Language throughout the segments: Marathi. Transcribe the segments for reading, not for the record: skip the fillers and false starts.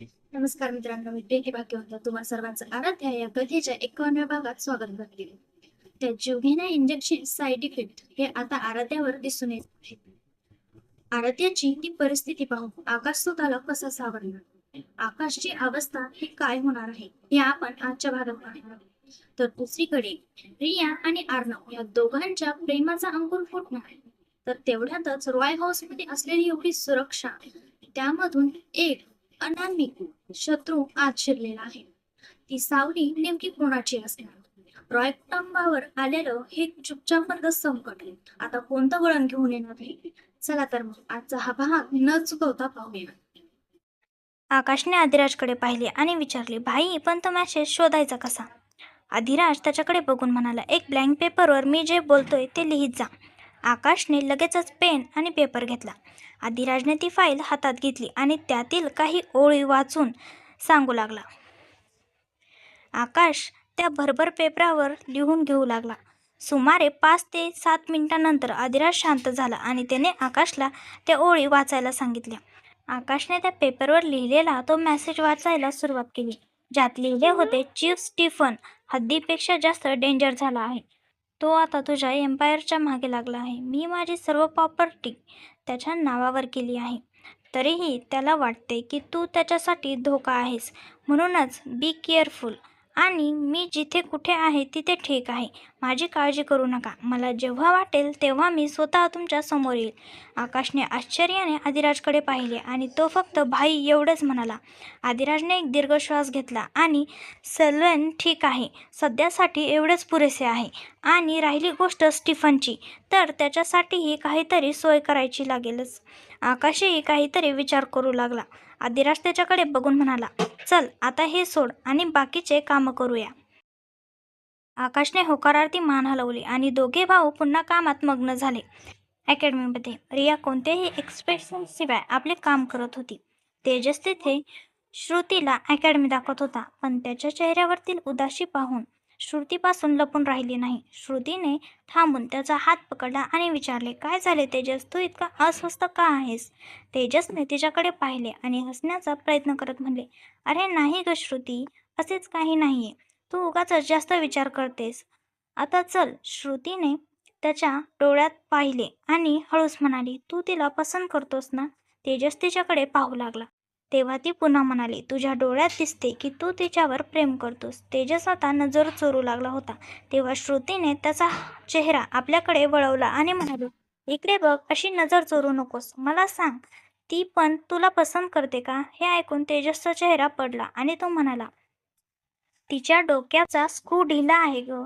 नमस्कार मित्रांनो, मी प्रीती भाग्यवंत तुम्हा सर्वांचं आराध्या या कथेच्या 51व्या भागात स्वागत करते. त्या जीवघेण्या इंजेक्शन साइड इफेक्ट हे आता आराध्यावर दिसून येत आहे. आराध्याची ती परिस्थिती पाहून आकाश स्वतःला कसा सावरणार, आकाशची अवस्था ही काय होणार आहे हे आपण आजच्या भागात पाहणार. तर दुसरीकडे रिया आणि अर्णव या दोघांच्या प्रेमाचा अंकुर फुटणार. तर तेवढ्यातच रॉय हाऊस मध्ये असलेली एवढी सुरक्षा, त्यामधून एक अनामिक शत्रू आत शिरलेला आहे. ती सावली नेमकी कोणाची असणार? रॉय कुटुंबावर आलेलं हे चुपचाप संकट आता कोणतं वळण घेऊन येणार आहे? चला तर मग आजचा हा भाग न चुकवता पाहूया. आकाशने आदिराजकडे पाहिले आणि विचारले, भाई पण तो मॅसेज शोधायचा कसा? आदिराज त्याच्याकडे बघून म्हणाला, एक ब्लँक पेपरवर मी जे बोलतोय ते लिहित जा. आकाशने लगेचच पेन आणि पेपर घेतला. आदिराजने ती फाईल हातात घेतली आणि त्यातील काही ओळी वाचून सांगू लागला. आकाश त्या भरभर पेपरावर लिहून घेऊ लागला. सुमारे 5 ते 7 मिनिटांनंतर आदिराज शांत झाला आणि त्याने आकाशला त्या ओळी वाचायला सांगितल्या. आकाशने त्या पेपरवर लिहिलेला तो मेसेज वाचायला सुरुवात केली, ज्यात लिहिले होते, चीफ स्टीफन हद्दीपेक्षा जास्त डेंजर झाला आहे. तो आता तुझ्या एम्पायरच्या मागे लागला आहे. मी माझी सर्व प्रॉपर्टी त्याच्या नावावर केली आहे. तरीही त्याला वाटते की तू त्याच्यासाठी धोका आहेस. म्हणूनच बी केअरफुल. आणि मी जिथे कुठे आहे तिथे ठीक आहे. माझी काळजी करू नका. मला जेव्हा वाटेल तेव्हा मी स्वतः तुमच्या समोर येईल. आकाशने आश्चर्याने आदिराजकडे पाहिले आणि तो फक्त भाई एवढंच म्हणाला. आदिराजने एक दीर्घ श्वास घेतला आणि सल्वेन ठीक आहे, सध्यासाठी एवढेच पुरेसे आहे. आणि राहिली गोष्ट स्टीफनची, तर त्याच्यासाठीही काहीतरी सोय करायची लागेलच. आकाशही काहीतरी विचार करू लागला. आदिराज त्याच्याकडे बघून म्हणाला, चल आता हे सोड आणि बाकीचे कामं करूया. आकाशने होकारार्थी मान हलवली आणि दोघे भाऊ पुन्हा कामात मग्न झाले. अकॅडमीमध्ये रिया कोणत्याही एक्सप्रेशनशिवाय आपले काम करत होती. तेजस तिथे श्रुतीला अकॅडमी दाखवत होता, पण त्याच्या चेहऱ्यावरतील उदासी पाहून श्रुतीपासून लपून राहिली नाही. श्रुतीने थांबून त्याचा हात पकडला आणि विचारले, काय झाले तेजस, तू इतका अस्वस्थ का आहेस? तेजसने तिच्याकडे पाहिले आणि हसण्याचा प्रयत्न करत म्हणले, अरे नाही ग श्रुती, असेच काही नाहीये. तू उगाच जास्त विचार करतेस. आता चल. श्रुतीने त्याच्या डोळ्यात पाहिले आणि हळूच म्हणाली, तू तिला पसंत करतोस ना? तेजस तिच्याकडे पाहू लागला. तेव्हा ती पुन्हा म्हणाली, तुझ्या डोळ्यात दिसते की तू तिच्यावर प्रेम करतोस. तेजस आता नजर चोरू लागला होता. तेव्हा श्रुतीने त्याचा चेहरा आपल्याकडे वळवला आणि म्हणाली, इकडे बघ, अशी नजर चोरू नकोस. मला सांग, ती पण तुला पसंत करते का? हे ऐकून तेजसचा चेहरा पडला आणि तो म्हणाला, तिच्या डोक्याचा स्क्रू ढिला आहे ग.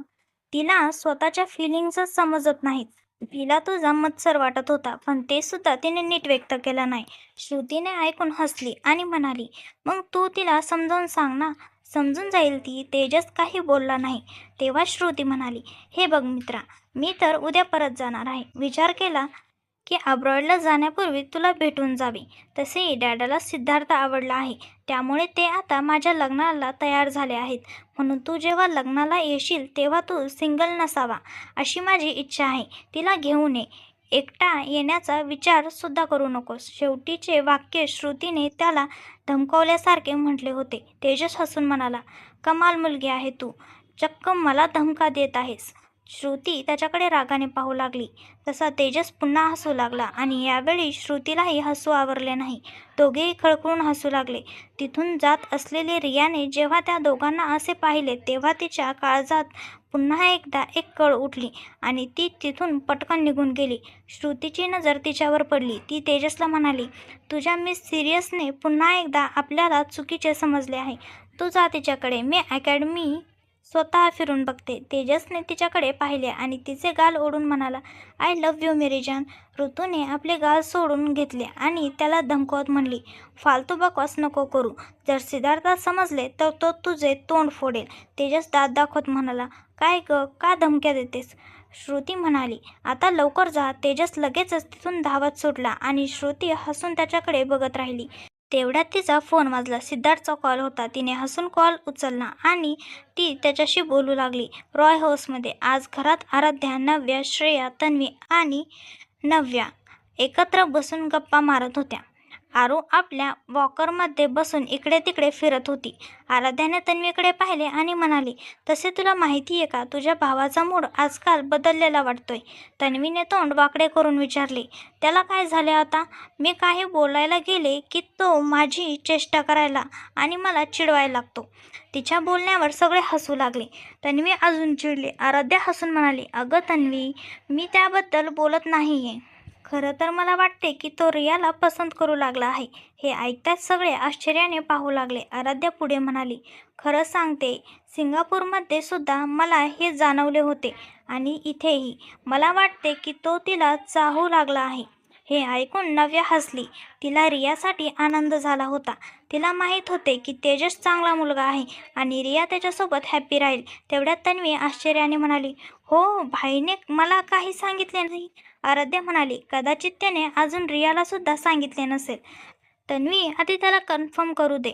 तिला स्वतःच्या फिलिंग्सच समजत नाहीत. तिला तुझा मत्सर वाटत होता, पण ते सुद्धा तिने नीट व्यक्त केलं नाही. श्रुतीने ऐकून हसली आणि म्हणाली, मग तू तिला समजावून सांग ना, समजून जाईल ती. तेजस काही बोलला नाही. तेव्हा श्रुती म्हणाली, हे बघ मित्रा, मी तर उद्या परत जाणार आहे. विचार केला की अब्रॉडला जाण्यापूर्वी तुला भेटून जावे. तसेही डॅडाला सिद्धार्थ आवडला आहे, त्यामुळे ते आता माझ्या लग्नाला तयार झाले आहेत. म्हणून तू जेव्हा लग्नाला येशील तेव्हा तू सिंगल नसावा, अशी माझी इच्छा आहे. तिला घेऊन ये. एकटा येण्याचा विचारसुद्धा करू नकोस. शेवटीचे वाक्य श्रुतीने त्याला धमकावल्यासारखे म्हटले होते. तेजस हसून म्हणाला, कमाल मुलगी आहे तू, चक्क मला धमका देत आहेस. श्रुती त्याच्याकडे रागाने पाहू लागली. तसा तेजस पुन्हा हसू लागला आणि यावेळी श्रुतीलाही हसू आवरले नाही. दोघेही खळखळून हसू लागले. तिथून जात असलेली रियाने जेव्हा त्या दोघांना असे पाहिले तेव्हा तिच्या काळजात पुन्हा एकदा एक कळ उठली आणि ती तिथून पटकन निघून गेली. श्रुतीची नजर तिच्यावर पडली. ती तेजसला म्हणाली, तुझ्या मिस सिरियसने पुन्हा एकदा आपल्याला चुकीचे समजले आहे. तू जा तिच्याकडे, मी अकॅडमी स्वतः फिरून बघते. तेजसने तिच्याकडे पाहिले आणि तिचे गाल ओढून म्हणाला, आय लव्ह यू मेरी जान. ऋतूने आपले गाल सोडून घेतले आणि त्याला धमकावत म्हणली, फालतू बकवास नको करू. जर सिद्धार्थात समजले तर तो तुझे तोंड फोडेल. तेजस दात दाखवत म्हणाला, काय ग, का धमक्या देतेस? श्रुती म्हणाली, आता लवकर जा. तेजस लगेचच तिथून धावत सुटला आणि श्रुती हसून त्याच्याकडे बघत राहिली. तेवढ्यात तिचा फोन वाजला. सिद्धार्थचा कॉल होता. तिने हसून कॉल उचलला आणि ती त्याच्याशी बोलू लागली. रॉय हाऊसमध्ये आज घरात आराध्या, नव्या, श्रेया, तन्वी आणि नव्या एकत्र बसून गप्पा मारत होत्या. आरू आपल्या वॉकरमध्ये बसून इकडे तिकडे फिरत होती. आराध्याने तन्वीकडे पाहिले आणि म्हणाली, तसे तुला माहिती आहे का, तुझ्या भावाचा मूड आजकाल बदललेला वाटतोय. तन्वीने तोंड वाकडे करून विचारले, त्याला काय झाले आता? मी काही बोलायला गेले की तो माझी चेष्टा करायला आणि मला चिडवायला लागतो. तिच्या बोलण्यावर सगळे हसू लागले. तन्वी अजून चिडली. आराध्या हसून म्हणाली, अगं तन्वी, मी त्याबद्दल बोलत नाहीये. खरं तर मला वाटते की तो रियाला पसंत करू लागला आहे. हे ऐकताच सगळे आश्चर्याने पाहू लागले. आराध्या पुढे म्हणाली, खरं सांगते, सिंगापूरमध्ये सुद्धा मला हे जाणवले होते आणि इथेही. मला वाटते की तो तिला चाहू लागला आहे. हे ऐकून नव्या हसली. तिला रियासाठी आनंद झाला होता. तिला माहीत होते की तेजस चांगला मुलगा आहे आणि रिया त्याच्यासोबत हॅप्पी राहील. तेवढ्यात तन्वी आश्चर्याने म्हणाली, हो, भाईने मला काही सांगितले नाही. आराध्या म्हणाली, कदाचित त्याने अजून रियाला सुद्धा सांगितले नसेल. तन्वी, आधी त्याला कन्फर्म करू दे.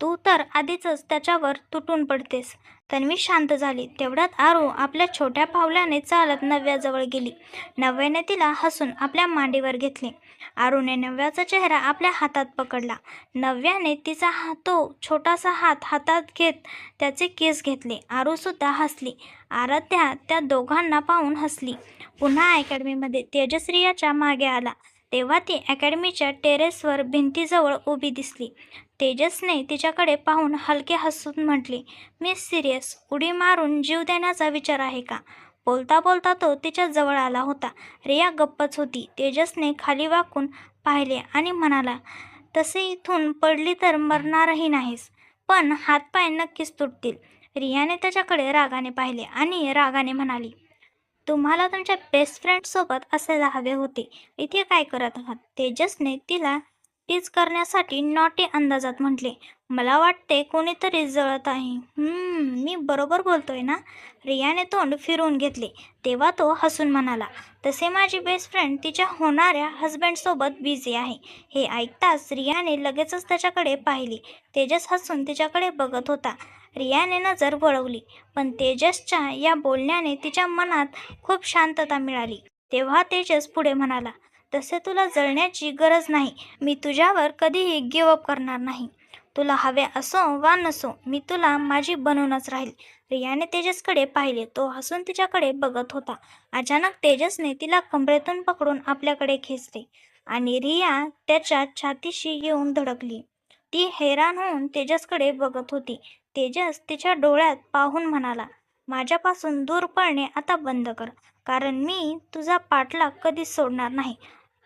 तू तर आधीच त्याच्यावर तुटून पडतेस. तन्वी शांत झाली. तेवढ्यात आरू आपल्या छोट्या पावलाने चालत नव्याजवळ गेली. नव्याने तिला हसून आपल्या मांडीवर घेतले. आरूने नव्याचा चेहरा आपल्या हातात पकडला. नव्याने तिचा तो छोटासा हात हातात घेत त्याचे केस घेतले. आरूसुद्धा हसली. आराध्या त्या दोघांना पाहून हसली. पुन्हा अकॅडमीमध्ये तेजस रियाच्या मागे आला. तेव्हा ती अकॅडमीच्या टेरेसवर भिंतीजवळ उभी दिसली. तेजसने तिच्याकडे पाहून हलके हसून म्हटले, मी सिरियस, उडी मारून जीव देण्याचा विचार आहे का? बोलता बोलता तो तिच्या जवळ आला होता. रिया गप्पच होती. तेजसने खाली वाकून पाहिले आणि म्हणाला, तसे इथून पडली तर मरणारही नाहीस, पण हातपाय नक्कीच तुटतील. रियाने त्याच्याकडे रागाने पाहिले आणि रागाने म्हणाली, तुम्हाला तुमच्या बेस्ट फ्रेंडसोबत असायला हवे होते. इथे काय करत आहात? तेजसने तिला टीज करण्यासाठी नॉटी अंदाजात म्हटले, मला वाटते कोणीतरी जळत आहे. मी बरोबर बोलतोय ना? रियाने तोंड फिरवून घेतले. तेव्हा तो हसून म्हणाला, तसे माझी बेस्ट फ्रेंड तिच्या होणाऱ्या हजबंडसोबत बिझी आहे. हे ऐकताच रियाने लगेचच त्याच्याकडे पाहिली. तेजस हसून तिच्याकडे बघत होता. रियाने नजर वळवली, पण तेजसच्या या बोलण्याने तिच्या मनात खूप शांतता मिळाली. तेव्हा तेजस पुढे म्हणाला, तसे तुला जळण्याची गरज नाही. मी तुझ्यावर कधीही गिवअप करणार नाही. तुला हवे असो वा नसो, मी तुला माझी बनवूनच राहील. रियाने तेजसकडे पाहिले. तो हसून तिच्याकडे बघत होता. अचानक तेजसने तिला कमरेतून पकडून आपल्याकडे खेचले आणि रिया त्याच्या छातीशी येऊन धडकली. ती हैराण होऊन तेजसकडे बघत होती. तेजस तिच्या डोळ्यात पाहून म्हणाला, माझ्यापासून दूर पळणे आता बंद कर, कारण मी तुझा पाठलाग कधीच सोडणार नाही.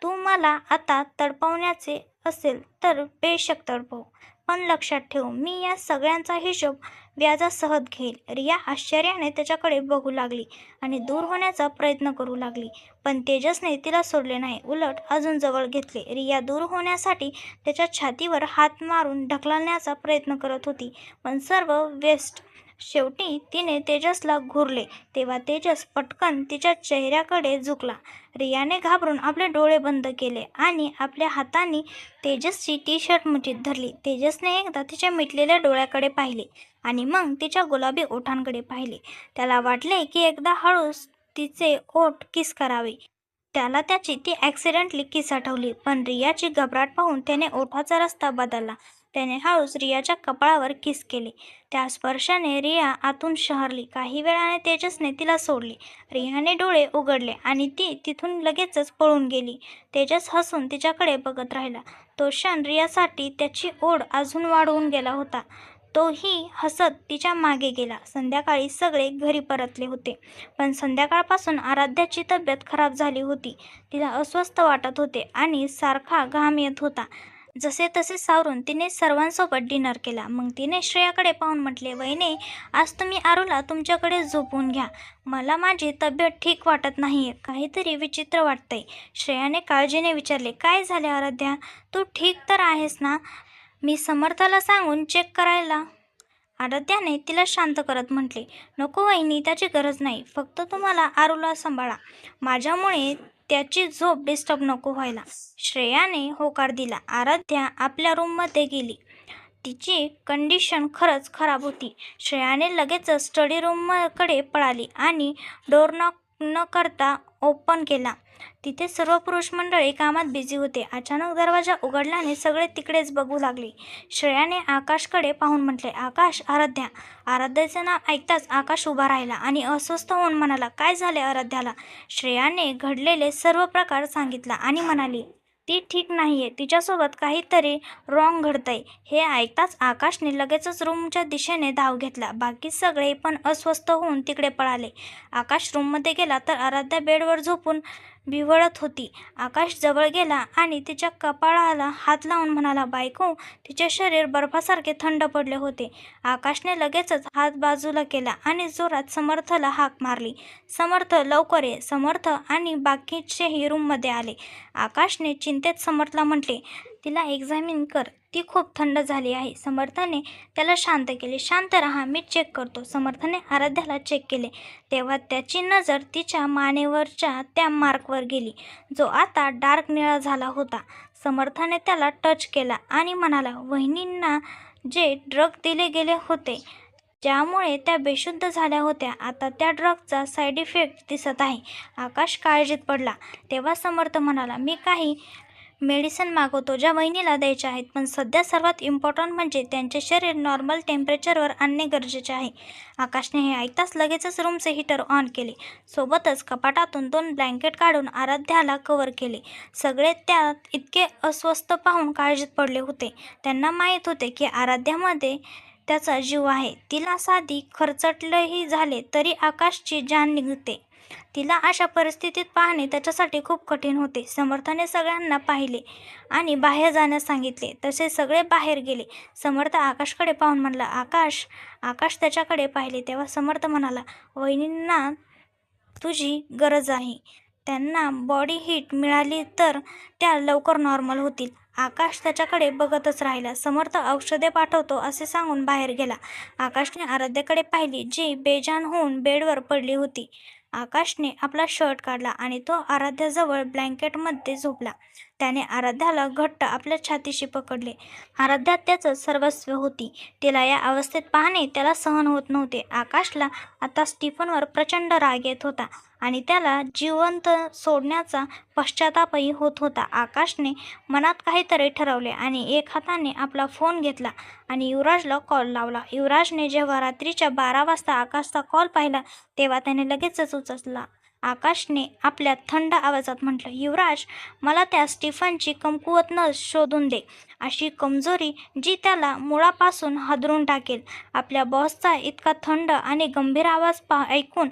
तू मला आता तडपवण्याचे असेल तर बेशक तडपव, पण लक्षात ठेव, मी या सगळ्यांचा हिशोब व्याजासहत घेईल. रिया आश्चर्याने त्याच्याकडे बघू लागली आणि दूर होण्याचा प्रयत्न करू लागली, पण तेजसने तिला सोडले नाही. उलट अजून जवळ घेतले. रिया दूर होण्यासाठी त्याच्या छातीवर हात मारून ढकलण्याचा प्रयत्न करत होती, पण सर्व वेस्ट. शेवटी तिने तेजसला घुरले. तेव्हा तेजस पटकन तिच्या चेहऱ्याकडे झुकला. रियाने घाबरून आपले डोळे बंद केले आणि आपल्या हातांनी तेजसची टी शर्ट मुठीत धरली. तेजसने एकदा तिच्या मिटलेल्या डोळ्याकडे पाहिले आणि मग तिच्या गुलाबी ओठांकडे पाहिले. त्याला वाटले की एकदा हळूच तिचे ओठ किस करावे. त्याला त्याची ती ॲक्सिडेंटली किस आठवली, पण रियाची घबराट पाहून त्याने ओठाचा रस्ता बदलला. त्याने हळूच रियाच्या कपाळावर किस केले. त्या स्पर्शाने रिया आतून शहरली. काही वेळाने तेजसने तिला सोडले. रियाने डोळे उघडले आणि ती तिथून लगेचच पळून गेली. तेजस हसून तिच्याकडे बघत राहिला. तो क्षण रियासाठी त्याची ओढ अजून वाढवून गेला होता. तोही हसत तिच्या मागे गेला. संध्याकाळी सगळे घरी परतले होते, पण संध्याकाळपासून आराध्याची तब्येत खराब झाली होती. तिला अस्वस्थ वाटत होते आणि सारखा घाम येत होता. जसे तसे सावरून तिने सर्वांसोबत डिनर केला. मग तिने श्रेयाकडे पाहून म्हटले, वहिनी, आज तुम्ही आरूला तुमच्याकडे झोपून घ्या. मला माझी तब्येत ठीक वाटत नाहीये, काहीतरी विचित्र वाटतंय. श्रेयाने काळजीने विचारले, काय झाले आराध्या? तू ठीक तर आहेस ना? मी समर्थाला सांगून चेक करायला. आराध्याने तिला शांत करत म्हटले, नको वहिनी, त्याची गरज नाही. फक्त तुम्हाला आरूला सांभाळा. माझ्यामुळे त्याची झोप डिस्टर्ब नको व्हायला. श्रेयाने होकार दिला. आराध्या आपल्या रूममध्ये गेली. तिची कंडिशन खरंच खराब होती. श्रेयाने लगेचच स्टडी रूमकडे पळाली आणि डोर नॉक न करता ओपन केला. तिथे सर्व पुरुष मंडळी कामात बिझी होते. अचानक दरवाजा उघडल्याने सगळे तिकडेच बघू लागले. श्रेयाने आकाशकडे पाहून म्हटले, आकाश, आराध्या. आराध्याचे नाव ऐकताच आकाश उभा राहिला आणि अस्वस्थ होऊन म्हणाला, काय झाले आराध्याला? श्रेयाने घडलेले सर्व प्रकार सांगितला आणि म्हणाली, ती ठीक नाहीये, तिच्यासोबत काहीतरी रॉंग घडतंय. हे ऐकताच आकाशने लगेचच रूमच्या दिशेने धाव घेतला. बाकी सगळे पण अस्वस्थ होऊन तिकडे पळाले. आकाश रूममध्ये गेला तर आराध्या बेडवर झोपून बिवळत होती. आकाश जवळ गेला आणि तिच्या कपाळाला हात लावून म्हणाला, बायको. तिचे शरीर बर्फासारखे थंड पडले होते. आकाशने लगेचच हात बाजूला केला आणि जोरात समर्थला हाक मारली. समर्थ, लवकर ये. समर्थ आणि बाकीचेही रूममध्ये आले. आकाशने चिंतेत समर्थला म्हटले, तिला एक्झामिन कर, ती खूप थंड झाली आहे. समर्थने त्याला शांत केले. शांत राहा, मी चेक करतो. समर्थने आराध्याला चेक केले तेव्हा त्याची नजर तिच्या मानेवरच्या त्या मार्कवर गेली, जो आता डार्क निळा झाला होता. समर्थने त्याला टच केला आणि म्हणाला, वहिनींना जे ड्रग दिले गेले होते ज्यामुळे त्या बेशुद्ध झाल्या होत्या, आता त्या ड्रगचा साईड इफेक्ट दिसत आहे. आकाश काळजीत पडला. तेव्हा समर्थ म्हणाला, मी काही मेडिसिन मागवतो ज्या वहिनीला द्यायच्या आहेत, पण सध्या सर्वात इम्पॉर्टंट म्हणजे त्यांचे शरीर नॉर्मल टेम्परेचरवर आणणे गरजेचे आहे. आकाशने हे ऐकताच लगेचच रूमचे हीटर ऑन केले. सोबतच कपाटातून 2 ब्लँकेट काढून आराध्याला कव्हर केले. सगळे त्यात इतके अस्वस्थ पाहून काळजीत पडले होते. त्यांना माहीत होते की आराध्यामध्ये त्याचा जीव आहे. तिला साधी खरचटलंही झाले तरी आकाशची जान निघते. तिला अशा परिस्थितीत पाहणे त्याच्यासाठी खूप कठीण होते. समर्थने सगळ्यांना पाहिले आणि बाहेर जाण्यास सांगितले. तसे सगळे बाहेर गेले. समर्थ आकाशकडे पाहून म्हणाला, आकाश. आकाश त्याच्याकडे पाहिले तेव्हा समर्थ म्हणाला, वहिनींना तुझी गरज आहे. त्यांना बॉडी हीट मिळाली तर त्या लवकर नॉर्मल होतील. आकाश त्याच्याकडे बघतच राहिला. समर्थ औषधे पाठवतो असे सांगून बाहेर गेला. आकाशने आराध्याकडे पाहिली, जी बेजान होऊन बेडवर पडली होती. आकाशने आपला शर्ट काढला आणि तो आराध्याजवळ ब्लँकेटमध्ये झोपला. त्याने आराध्याला घट्ट आपल्या छातीशी पकडले. आराध्या त्याचं सर्वस्व होती. तिला या अवस्थेत पाहणे त्याला सहन होत नव्हते. आकाशला आता स्टीफनवर प्रचंड राग येत होता आणि त्याला जिवंत सोडण्याचा पश्चातापही होत होता. आकाशने मनात काहीतरी ठरवले आणि एक हाताने आपला फोन घेतला आणि युवराजला कॉल लावला. युवराजने जेव्हा रात्रीच्या 12 वाजता आकाशचा कॉल पाहिला तेव्हा त्याने लगेचच उचलला. आकाशने आपल्या थंड आवाजात म्हटलं, युवराज, मला त्या स्टीफनची कमकुवत नस शोधून दे, अशी कमजोरी जी त्याला मुळापासून हादरून टाकेल. आपल्या बॉसचा इतका थंड आणि गंभीर आवाज ऐकून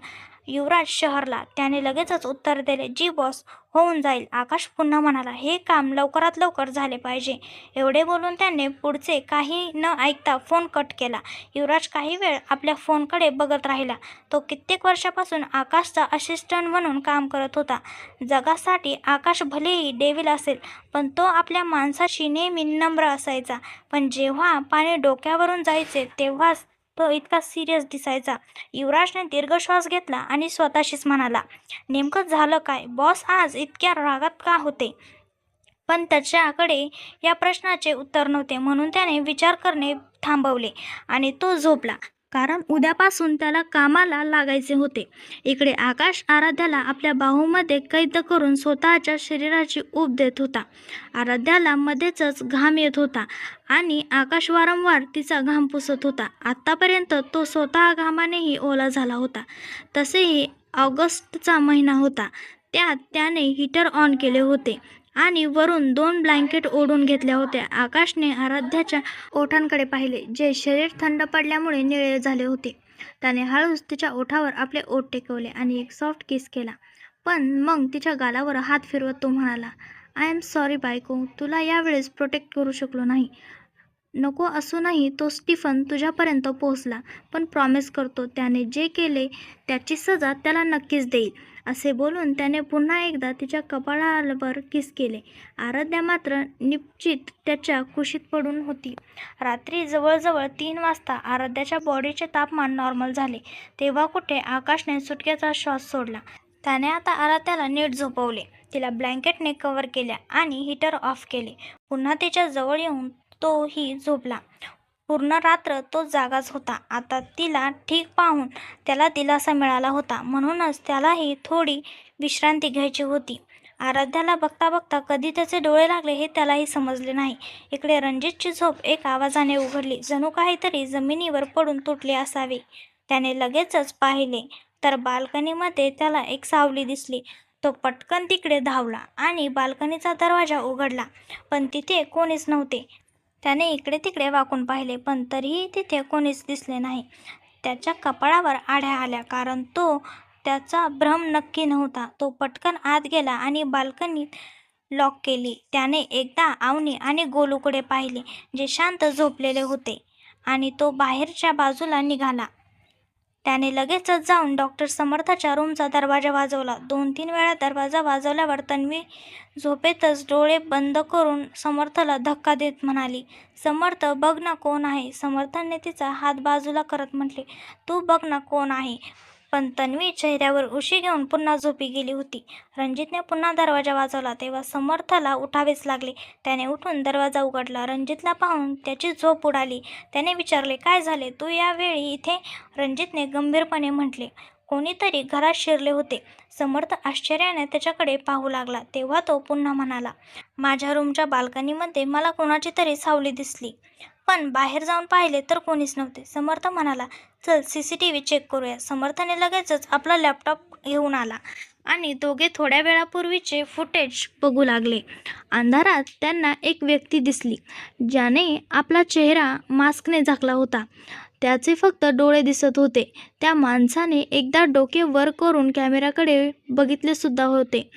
युवराज शहरला. त्याने लगेचच उत्तर दिले, जी बॉस, होऊन जाईल. आकाश पुन्हा म्हणाला, हे काम लवकरात लवकर झाले पाहिजे. एवढे बोलून त्याने पुढचे काही न ऐकता फोन कट केला. युवराज काही वेळ आपल्या फोनकडे बघत राहिला. तो कित्येक वर्षापासून आकाशचा असिस्टंट म्हणून काम करत होता. जगासाठी आकाश भलेही डेव्हिल असेल, पण तो आपल्या माणसाशी नेहमी नम्र असायचा. पण जेव्हा पाणी डोक्यावरून जायचे तेव्हाच तो इतका सिरियस दिसायचा. युवराजने दीर्घ श्वास घेतला आणि स्वतःशीच म्हणाला, नेमकं झालं काय? बॉस आज इतक्या रागात का होते? पण त्याच्याकडे या प्रश्नाचे उत्तर नव्हते, म्हणून त्याने विचार करणे थांबवले आणि तो झोपला. कारण उद्यापासून त्याला कामाला लागायचे होते. इकडे आकाश आराध्याला आपल्या बाहूमध्ये कैद करून स्वतःच्या शरीराची ऊब देत होता. आराध्याला मध्येच घाम येत होता आणि आकाश वारंवार तिचा घाम पुसत होता. आत्तापर्यंत तो स्वतः घामानेही ओला झाला होता. तसेही ऑगस्टचा महिना होता. त्यात त्याने हीटर ऑन केले होते आणि वरून 2 ब्लँकेट ओढून घेतल्या होत्या. आकाशने आराध्याच्या ओठांकडे पाहिले, जे शरीर थंड पडल्यामुळे निळे झाले होते. त्याने हळूच तिच्या ओठावर आपले ओठ टेकवले आणि एक सॉफ्ट किस केला. पण मग तिच्या गालावर हात फिरवत तो म्हणाला, आय एम सॉरी बायको, तुला यावेळेस प्रोटेक्ट करू शकलो नाही. नको असूनही तो स्टीफन तुझ्यापर्यंत पोहोचला. पण प्रॉमिस करतो, त्याने जे केले त्याची सजा त्याला नक्कीच देईल. असे बोलून त्याने पुन्हा एकदा तिच्या कपाळावर किस केले. आराध्या मात्र निश्चित त्याच्या कुशीत पडून होती. रात्री जवळजवळ 3 वाजता आराध्याच्या बॉडीचे तापमान नॉर्मल झाले. तेव्हा कुठे आकाशने सुटकेचा श्वास सोडला. त्याने आता आराध्याला नीट झोपवले. तिला ब्लँकेटने कव्हर केल्या आणि हीटर ऑफ केले. पुन्हा तिच्या जवळ येऊन तोही झोपला. पूर्ण रात्र तो जागाच होता. आता तिला ठीक पाहून त्याला दिलासा मिळाला होता. म्हणूनच त्यालाही थोडी विश्रांती घ्यायची होती. आराध्याला बघता बघता कधी त्याचे डोळे लागले हे त्यालाही समजले नाही. इकडे रणजितची झोप एक आवाजाने उघडली. जणू काहीतरी जमिनीवर पडून तुटले असावे. त्याने लगेचच पाहिले तर बाल्कनीमध्ये त्याला एक सावली दिसली. तो पटकन तिकडे धावला आणि बाल्कनीचा दरवाजा उघडला, पण तिथे कोणीच नव्हते. त्याने इकडे तिकडे वाकून पाहिले, पण तरीही तिथे कोणीच दिसले नाही. त्याच्या कपाळावर आढ्या आल्या, कारण तो त्याचा भ्रम नक्की नव्हता. तो पटकन आत गेला आणि बाल्कनीत लॉक केली. त्याने एकदा अवनी आणि गोलूकडे पाहिले, जे शांत झोपलेले होते, आणि तो बाहेरच्या बाजूला निघाला. त्याने लगेचच जाऊन डॉक्टर समर्थच्या रूमचा दरवाजा वाजवला. 2-3 वेळा दरवाजा वाजवल्यावर तन्वी झोपेतच डोळे बंद करून समर्थला धक्का देत म्हणाली, समर्थ, बघ ना कोण आहे. समर्थने तिचा हात बाजूला करत म्हटले, तू बघ ना कोण आहे. पण तन्वी चेहऱ्यावर उशी घेऊन पुन्हा झोपी गेली होती. रणजितने पुन्हा दरवाजा वाजवला तेव्हा समर्थला उठावेच लागले. त्याने उठून दरवाजा उघडला. रणजितला पाहून त्याची झोप उडाली. त्याने विचारले, काय झाले, तू यावेळी इथे? रणजितने गंभीरपणे म्हटले, कोणीतरी घरात शिरले होते. समर्थ आश्चर्याने त्याच्याकडे पाहू लागला. तेव्हा तो पुन्हा म्हणाला, माझ्या रूमच्या बाल्कनीमध्ये मला कोणाची तरी सावली दिसली, पण बाहेर जाऊन पाहिले तर कोणीच नव्हते. समर्थ म्हणाला, चल CCTV चेक करूया. समर्थने लगेचच आपला लॅपटॉप घेऊन आला आणि दोघे थोड्या वेळापूर्वीचे फुटेज बघू लागले. अंधारात त्यांना एक व्यक्ती दिसली, ज्याने आपला चेहरा मास्कने झाकला होता. त्याचे फक्त डोळे दिसत होते. त्या माणसाने एकदा डोके वर करून कॅमेऱ्याकडे बघितलेसुद्धा होते.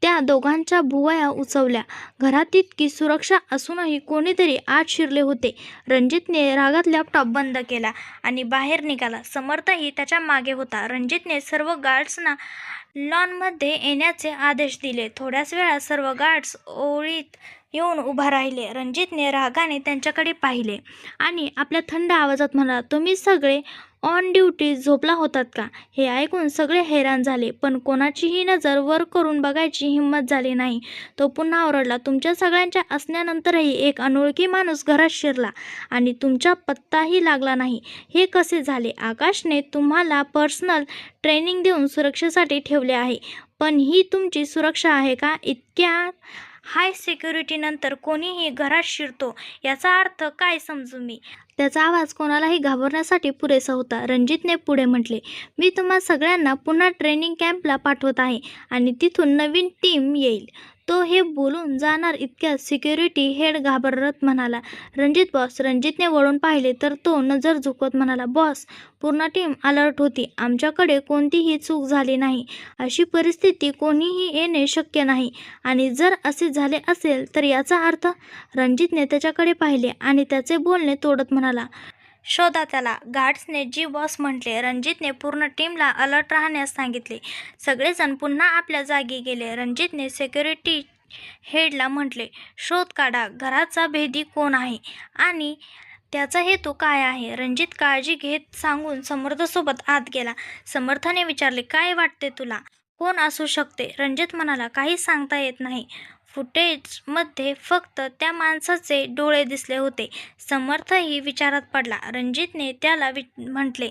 त्या दोघांच्या भुवया उचवल्या. घरात इतकी सुरक्षा असूनही कोणीतरी आत शिरले होते. रणजितने रागात लॅपटॉप बंद केला आणि बाहेर निघाला. समर्थही त्याच्या मागे होता. रणजितने सर्व गार्ड्सना लॉनमध्ये येण्याचे आदेश दिले. थोड्याच वेळात सर्व गार्ड्स ओळीत येऊन उभा राहिले. रणजितने रागाने त्यांच्याकडे पाहिले आणि आपल्या थंड आवाजात म्हणाला, तुम्ही सगळे ऑन ड्युटी झोपला होतात का? हे ऐकून सगळे हैराण झाले, पण कोणाचीही नजर वर करून बघायची हिंमत झाली नाही. तो पुन्हा ओरडला, तुमच्या सगळ्यांच्या असण्यानंतरही एक अनोळखी माणूस घरात शिरला आणि तुमचा पत्ताही लागला नाही. हे कसे झाले? आकाशने तुम्हाला पर्सनल ट्रेनिंग देऊन सुरक्षेसाठी ठेवले आहे, पण ही तुमची सुरक्षा आहे का? इतक्या हाय सिक्युरिटीनंतर कोणीही घरात शिरतो, याचा अर्थ काय समजू मी? त्याचा आवाज कोणालाही घाबरण्यासाठी पुरेसा होता. रणजितने पुढे म्हटले, मी तुम्हा सगळ्यांना पुन्हा ट्रेनिंग कॅम्पला पाठवत आहे आणि तिथून नवीन टीम येईल. तो हे बोलून जाणार इतक्यात सिक्युरिटी हेड घाबरत म्हणाला, रणजित बॉस. रणजितने वळून पाहिले तर तो नजर झुकवत म्हणाला, बॉस, पूर्ण टीम अलर्ट होती. आमच्याकडे कोणतीही चूक झाली नाही. अशी परिस्थिती कोणीही येणे शक्य नाही, आणि जर असे झाले असेल तर याचा अर्थ? रणजितने त्याच्याकडे पाहिले आणि त्याचे बोलणे तोडत म्हणाला, शोधा त्याला. गार्ड्सने जी बॉस म्हटले. रणजितने पूर्ण टीमला अलर्ट राहण्यास सांगितले. सगळेजण पुन्हा आपल्या जागी गेले. रणजितने सिक्युरिटी हेडला म्हटले, शोध काढा. घराचा भेदी कोण आहे आणि त्याचा हेतू काय आहे? रणजित काळजी घेत सांगून समर्थसोबत आत गेला. समर्थने विचारले, काय वाटते तुला? कोण असू शकते? रणजित म्हणाला, काही सांगता येत नाही. फुटेजमध्ये फक्त त्या माणसाचे डोळे दिसले होते. समर्थही विचारात पडला. रणजितने त्याला म्हटले,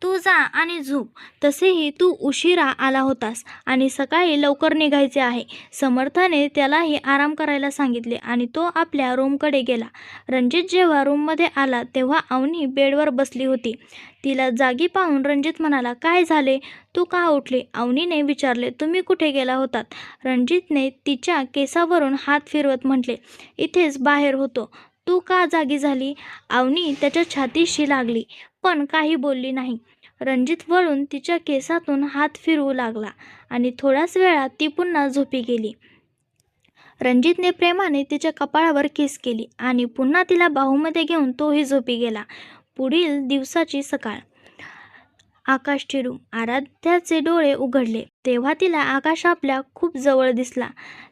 तू जा आणि झोप. तसेही तू उशिरा आला होतास आणि सकाळी लवकर निघायचे आहे. समर्थने त्यालाही आराम करायला सांगितले आणि तो आपल्या रूमकडे गेला. रणजित जेव्हा रूममध्ये आला तेव्हा अवनी बेडवर बसली होती. तिला जागी पाहून रणजित म्हणाला, काय झाले? तू का उठली? अवनीने विचारले, तुम्ही कुठे गेला होतात? रणजितने तिच्या केसावरून हात फिरवत म्हटले, इथेच बाहेर होतो. तू का जागी झाली? अवनी त्याच्या छातीशी लागली, पण काही बोलली नाही. रणजित वळून तिच्या केसातून हात फिरवू लागला आणि थोड्याच वेळात ती पुन्हा झोपी गेली. रणजितने प्रेमाने तिच्या कपाळावर किस केली आणि पुन्हा तिला बाहूमध्ये घेऊन तोही झोपी गेला. पुढील दिवसाची सकाळ. आकाशची रूम. आराध्याचे डोळे उघडले तेव्हा तिला आकाश आपल्या खूप जवळ दिसला.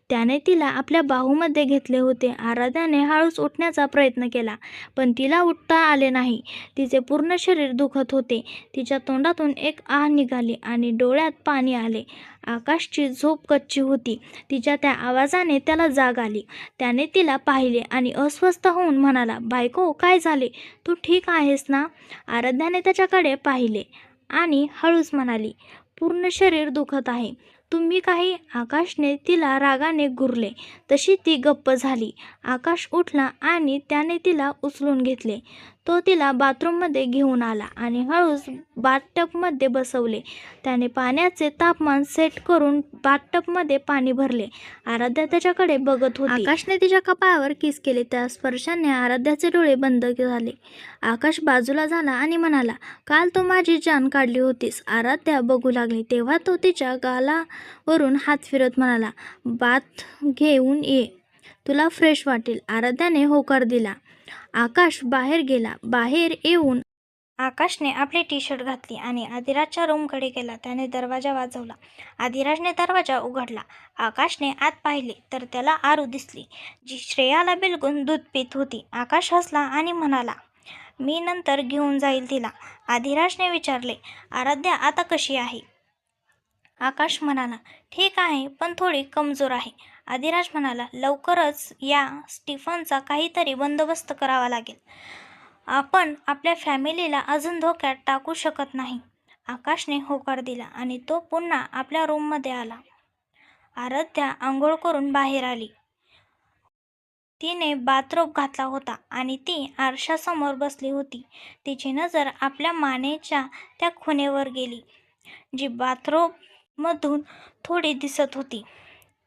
त्याने तिला आपल्या बाहूमध्ये घेतले होते. आराध्याने हळूच उठण्याचा प्रयत्न केला, पण तिला उठता आले नाही. तिचे पूर्ण शरीर दुखत होते. तिच्या तोंडातून एक आह निघाली आणि डोळ्यात पाणी आले. आकाशची झोप कच्ची होती. तिच्या त्या आवाजाने त्याला जाग आली. त्याने तिला पाहिले आणि अस्वस्थ होऊन म्हणाला, बायको, काय झाले? तू ठीक आहेस ना? आराध्याने त्याच्याकडे पाहिले आणि हळूच म्हणाली, पूर्ण शरीर दुखत आहे. तुम्ही काही? आकाशने तिला रागाने घुरले. तशी ती गप्प झाली. आकाश उठला आणि त्याने तिला उचलून घेतले. तो तिला बाथरूममध्ये घेऊन आला आणि हळूच बाथटबमध्ये बसवले. त्याने पाण्याचे तापमान सेट करून बाथटबमध्ये पाणी भरले. आराध्या त्याच्याकडे बघत होती. आकाशने तिच्या कपाळावर किस केले. त्या स्पर्शाने आराध्याचे डोळे बंद झाले. आकाश बाजूला झाला आणि म्हणाला, काल तू माझी जान काढली होतीस. आराध्या बघू लागली तेव्हा तो तिच्या गालावरून हात फिरत म्हणाला, बाथ घेऊन ये, तुला फ्रेश वाटेल. आराध्याने होकार दिला. आकाश बाहेर गेला. बाहेर येऊन आकाशने आपली टी-शर्ट घातली आणि आदिराजच्या रूमकडे गेला. त्याने दरवाजा वाजवला. आदिराजने दरवाजा उघडला. आकाशने आत पाहिले तर त्याला आरू दिसली, जी श्रेयाला बिलगून दूध पित होती. आकाश हसला आणि म्हणाला, मी नंतर घेऊन जाईल तिला. आदिराजने विचारले, आराध्या आता कशी आहे? आकाश म्हणाला, ठीक आहे, पण थोडी कमजोर आहे. आदिराज म्हणाला, लवकरच या स्टीफनचा काहीतरी बंदोबस्त करावा लागेल. आपण आपल्या फॅमिलीला अजून धोक्यात टाकू शकत नाही. आकाशने होकार दिला आणि तो पुन्हा आपल्या रूममध्ये आला. आराध्या आंघोळ करून बाहेर आली. तिने बाथरोब घातला होता आणि ती आरशासमोर बसली होती. तिची नजर आपल्या मानेच्या त्या खुणेवर गेली, जी बाथरोबमधून थोडी दिसत होती.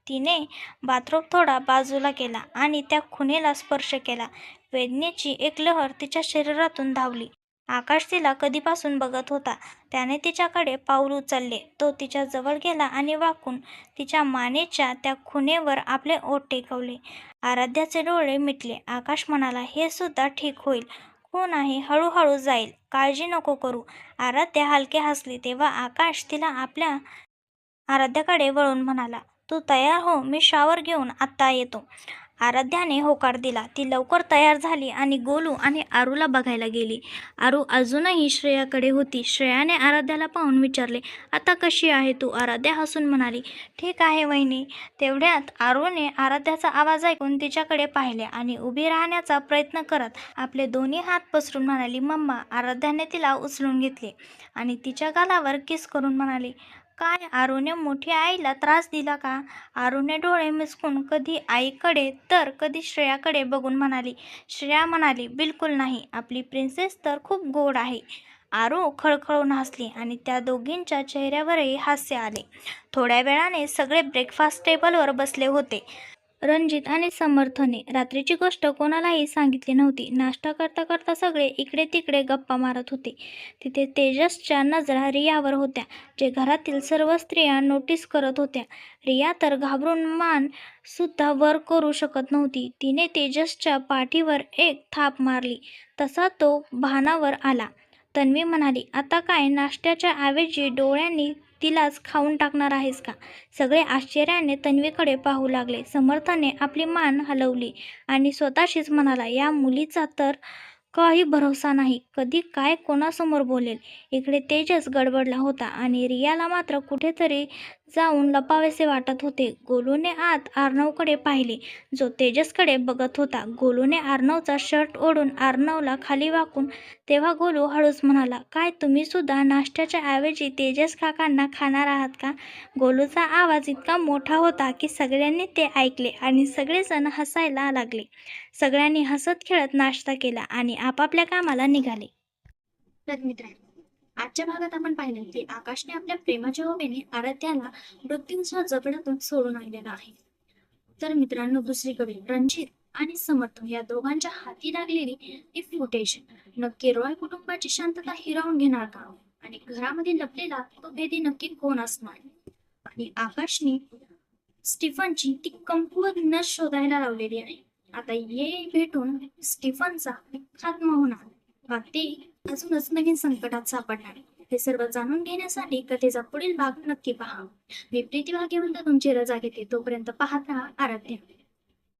तिने बाथरोब थोडा बाजूला केला आणि त्या खुणेला स्पर्श केला. वेदनेची एक लहर तिच्या शरीरातून धावली. आकाश तिला कधीपासून बघत होता. त्याने तिच्याकडे पाऊल उचलले. तो तिच्या जवळ गेला आणि वाकून तिच्या मानेच्या त्या खुणेवर आपले ओठ टेकवले. आराध्याचे डोळे मिटले. आकाश म्हणाला, हे सुद्धा ठीक होईल. खून आहे, हळूहळू जाईल, काळजी नको करू. आराध्या हलके हसली. तेव्हा आकाश तिला आपल्या आराध्याकडे वळून म्हणाला, तू तयार हो, मी शॉवर घेऊन आत्ता येतो. आराध्याने होकार दिला. ती लवकर तयार झाली आणि गोलू आणि आरूला बघायला गेली. आरू अजूनही श्रेयाकडे होती. श्रेयाने आराध्याला पाहून विचारले, आता कशी आहे तू? आराध्या हसून म्हणाली, ठीक आहे वहिनी. तेवढ्यात आरूने आराध्याचा आवाज ऐकून तिच्याकडे पाहिले आणि उभी राहण्याचा प्रयत्न करत आपले दोन्ही हात पसरून म्हणाली, मम्मा. आराध्याने तिला उचलून घेतले आणि तिच्या गालावर किस करून म्हणाली, काय आरूने मोठी आईला त्रास दिला का? आरूने डोळे मिचकून कधी आईकडे तर कधी श्रेयाकडे बघून म्हणाली. श्रेया म्हणाली, बिलकुल नाही, आपली प्रिन्सेस तर खूप गोड आहे. आरू खळखळून हसली आणि त्या दोघींच्या चेहऱ्यावरही हास्य आले. थोड्या वेळाने सगळे ब्रेकफास्ट टेबलवर बसले होते. रणजित आणि समर्थने रात्रीची गोष्ट कोणालाही सांगितली नव्हती. नाश्ता करता करता सगळे इकडे तिकडे गप्पा मारत होते. तिथे तेजसच्या नजरा रियावर होत्या, जे घरातील सर्व स्त्रिया नोटीस करत होत्या. रिया तर घाबरून मान सुद्धा वर करू शकत नव्हती. तिने तेजसच्या पाठीवर एक थाप मारली तसा तो भानावर आला. तन्वी म्हणाली, आता काय, नाश्त्याच्या ऐवजी डोळ्यांनी तिलाच खाऊन टाकणार आहेस का? सगळे आश्चर्याने तन्वीकडे पाहू लागले. समर्थने आपली मान हलवली आणि स्वतःशीच म्हणाला, या मुलीचा तर काही भरोसा नाही, कधी काय कोणासमोर बोलेल. इकडे तेजस गडबडला होता आणि रियाला मात्र कुठेतरी जाऊन लपावेसे वाटत होते. गोलूने आत अर्णवकडे पाहिले, जो तेजसकडे बघत होता. गोलूने अर्णवचा शर्ट ओढून अर्णवला खाली वाकून तेव्हा गोलू हळूच म्हणाला, काय तुम्ही सुद्धा नाश्त्याच्या ऐवजी तेजस काकांना खाणार आहात का? गोलूचा आवाज इतका मोठा होता की सगळ्यांनी ते ऐकले आणि सगळेजण हसायला लागले. सगळ्यांनी हसत खेळत नाश्ता केला आणि आपापल्या कामाला निघाले. तर मित्रांनो, आजच्या भागात आपण पाहिलं की आकाशने आपल्या प्रेमाच्या उभेने आराध्याला मृत्यूच्या जबड्यातून सोडून आणलेला आहे. तर मित्रांनो, दुसरीकडे रणजित आणि समर्थ या दोघांच्या हाती लागलेली ही फुटेज नक्की रॉय कुटुंबाची शांतता हिरावून घेणार का? आणि घरामध्ये लपलेला तो भेदी नक्की कोण असणार? आणि आकाशने स्टीफनची ती कमकुवत नस शोधायला लावलेली आहे. आता ये भेटून स्टीफनचा खात्मा होणार का ते अजूनच नवीन संकटात सापडणार? हे सर्व जाणून घेण्यासाठी कथेचा पुढील भाग नक्की पहा. मी प्रीती भाग्यवंत तुमची रजा घेते. तोपर्यंत पाहत राहा आराध्य.